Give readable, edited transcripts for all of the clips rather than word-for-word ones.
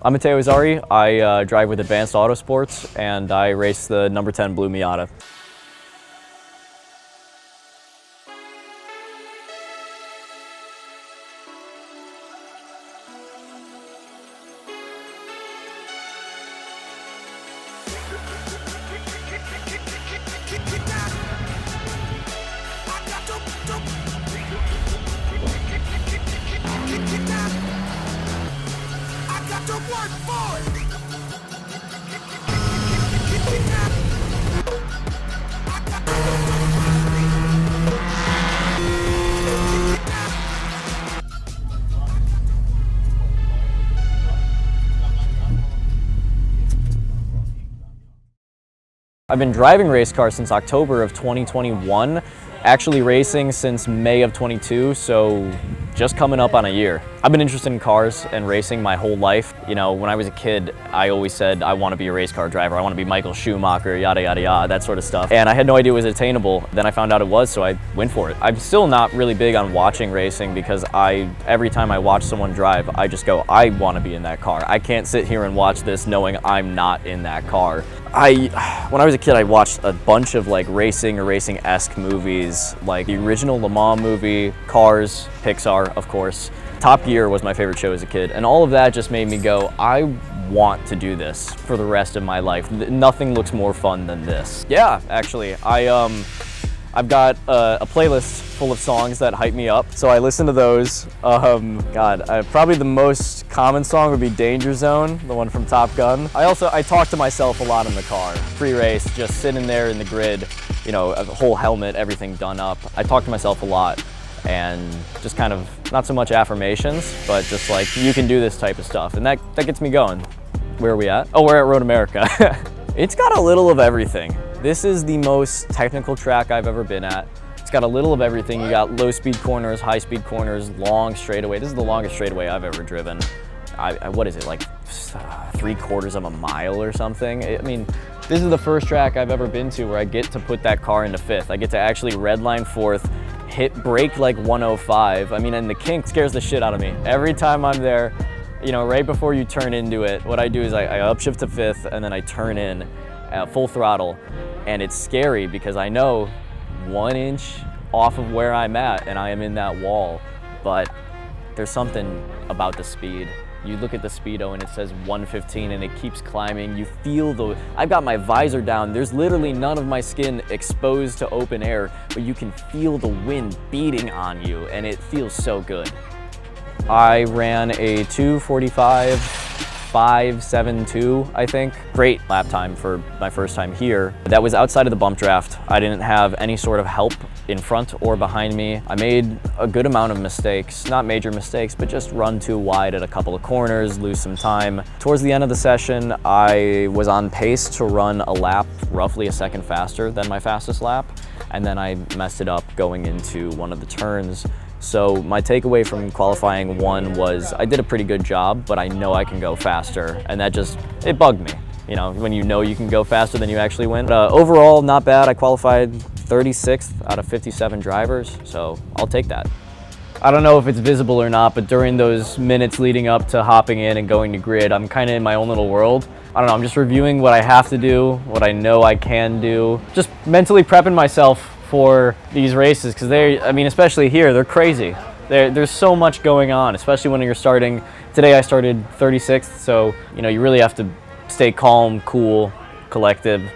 I'm Matteo Azari. I drive with Advanced Autosports, and I race the number 10 Blue Miata. I've been driving race cars since October of 2021, actually racing since May of 22, so just coming up on a year. I've been interested in cars and racing my whole life. You know, when I was a kid, I always said I want to be a race car driver. I want to be Michael Schumacher, yada, yada, yada, that sort of stuff. And I had no idea it was attainable. Then I found out it was, so I went for it. I'm still not really big on watching racing because every time I watch someone drive, I just go, I want to be in that car. I can't sit here and watch this knowing I'm not in that car. When I was a kid, I watched a bunch of like racing or racing-esque movies, like the original Le Mans movie, Cars, Pixar, of course. Top Gear was my favorite show as a kid, and all of that just made me go, I want to do this for the rest of my life. Nothing looks more fun than this. Yeah, actually, I've got a playlist full of songs that hype me up, so I listen to those. Probably the most common song would be Danger Zone, the one from Top Gun. I talk to myself a lot in the car, pre-race, just sitting there in the grid, you know, a whole helmet, everything done up. I talk to myself a lot, and just kind of, not so much affirmations, but just like, you can do this type of stuff, and that gets me going. Where are we at? Oh, we're at Road America. It's got a little of everything. This is the most technical track I've ever been at. It's got a little of everything. You got low speed corners, high speed corners, long straightaway. This is the longest straightaway I've ever driven. What is it, like 3/4 of a mile or something? I mean, this is the first track I've ever been to where I get to put that car into fifth. I get to actually redline fourth, hit brake like 105. I mean, and the kink scares the shit out of me. Every time I'm there, you know, right before you turn into it, what I do is I upshift to fifth and then I turn in full throttle. And it's scary because I know 1 inch off of where I'm at and I am in that wall, but there's something about the speed. You look at the speedo and it says 115 and it keeps climbing. You feel I've got my visor down. There's literally none of my skin exposed to open air, but you can feel the wind beating on you and it feels so good. I ran a 2:45.572, I think. Great lap time for my first time here. That was outside of the bump draft. I didn't have any sort of help in front or behind me. I made a good amount of mistakes, not major mistakes, but just run too wide at a couple of corners, lose some time. Towards the end of the session, I was on pace to run a lap roughly a second faster than my fastest lap, and then I messed it up going into one of the turns. So my takeaway from qualifying 1 was I did a pretty good job, but I know I can go faster, and it bugged me. You know, when you know you can go faster than you actually win. But, overall, not bad. I qualified 36th out of 57 drivers, so I'll take that. I don't know if it's visible or not, but during those minutes leading up to hopping in and going to grid, I'm kind of in my own little world. I don't know, I'm just reviewing what I have to do, what I know I can do, just mentally prepping myself for these races, because especially here, they're crazy. There's so much going on, especially when you're starting. Today I started 36th, so you know, you really have to stay calm, cool, collected,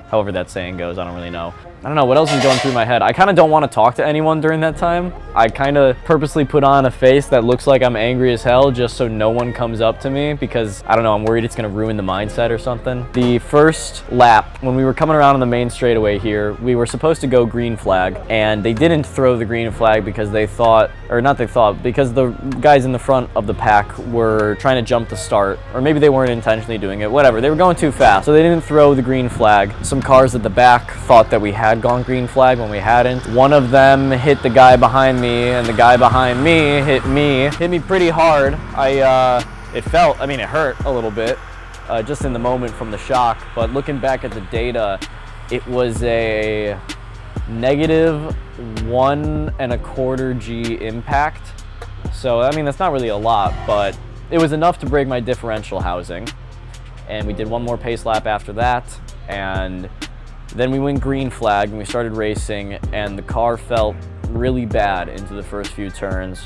however that saying goes, I don't really know. I don't know what else is going through my head. I kind of don't want to talk to anyone during that time. I kind of purposely put on a face that looks like I'm angry as hell just so no one comes up to me because, I don't know, I'm worried it's going to ruin the mindset or something. The first lap, when we were coming around on the main straightaway here, we were supposed to go green flag, and they didn't throw the green flag because because the guys in the front of the pack were trying to jump the start, or maybe they weren't intentionally doing it, whatever. They were going too fast, so they didn't throw the green flag. Some cars at the back thought that we had gone green flag when we hadn't. One of them hit the guy behind me, and the guy behind me hit me pretty hard. It hurt a little bit, just in the moment from the shock, but looking back at the data, it was a negative 1.25 G impact. So, I mean, that's not really a lot, but It was enough to break my differential housing, and we did one more pace lap after that, and then we went green flag and we started racing, and the car felt really bad into the first few turns.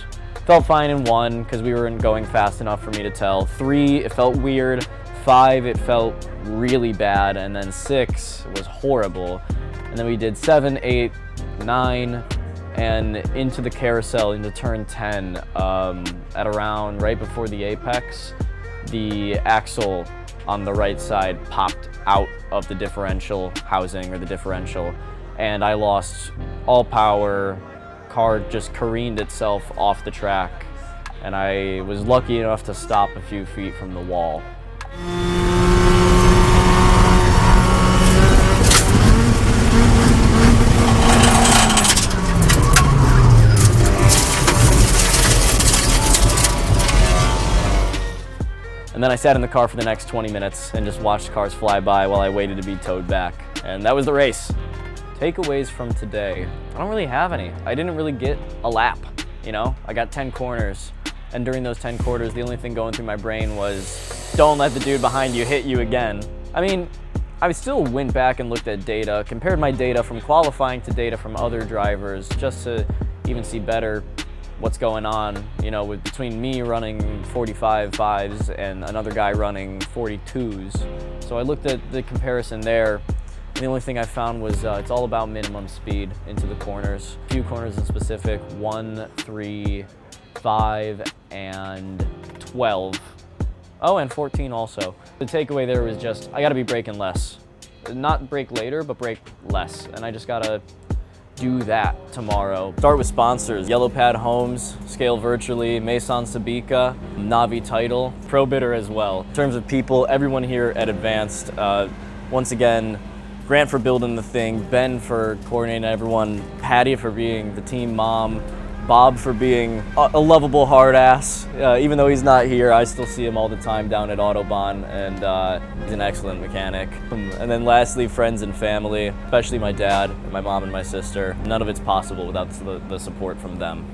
Felt fine in 1 because we weren't going fast enough for me to tell. 3, it felt weird. 5, it felt really bad, and then 6 was horrible. And then we did 7, 8, 9, and into the carousel, into turn 10, at around right before the apex, the axle on the right side popped out of the differential housing, or the differential, and I lost all power. Car just careened itself off the track, and I was lucky enough to stop a few feet from the wall. And then I sat in the car for the next 20 minutes and just watched cars fly by while I waited to be towed back. And that was the race. Takeaways from today. I don't really have any. I didn't really get a lap, you know? I got 10 corners, and during those 10 quarters, the only thing going through my brain was, don't let the dude behind you hit you again. I mean, I still went back and looked at data, compared my data from qualifying to data from other drivers, just to even see better what's going on, you know, between me running 45.5s and another guy running 42s. So I looked at the comparison there, and the only thing I found was it's all about minimum speed into the corners. A few corners in specific, 1, 3, 5, and 12. Oh, and 14 also. The takeaway there was just, I gotta be braking less. Not brake later, but brake less. And I just gotta do that tomorrow. Start with sponsors. Yellow Pad Homes, Scale Virtually, Maison Sabika, Navi Title, ProBidder as well. In terms of people, everyone here at Advanced, once again, Grant for building the thing, Ben for coordinating everyone, Patty for being the team mom, Bob for being a lovable hard ass. Even though he's not here, I still see him all the time down at Autobahn, and he's an excellent mechanic. And then lastly, friends and family, especially my dad, my mom and my sister. None of it's possible without the support from them.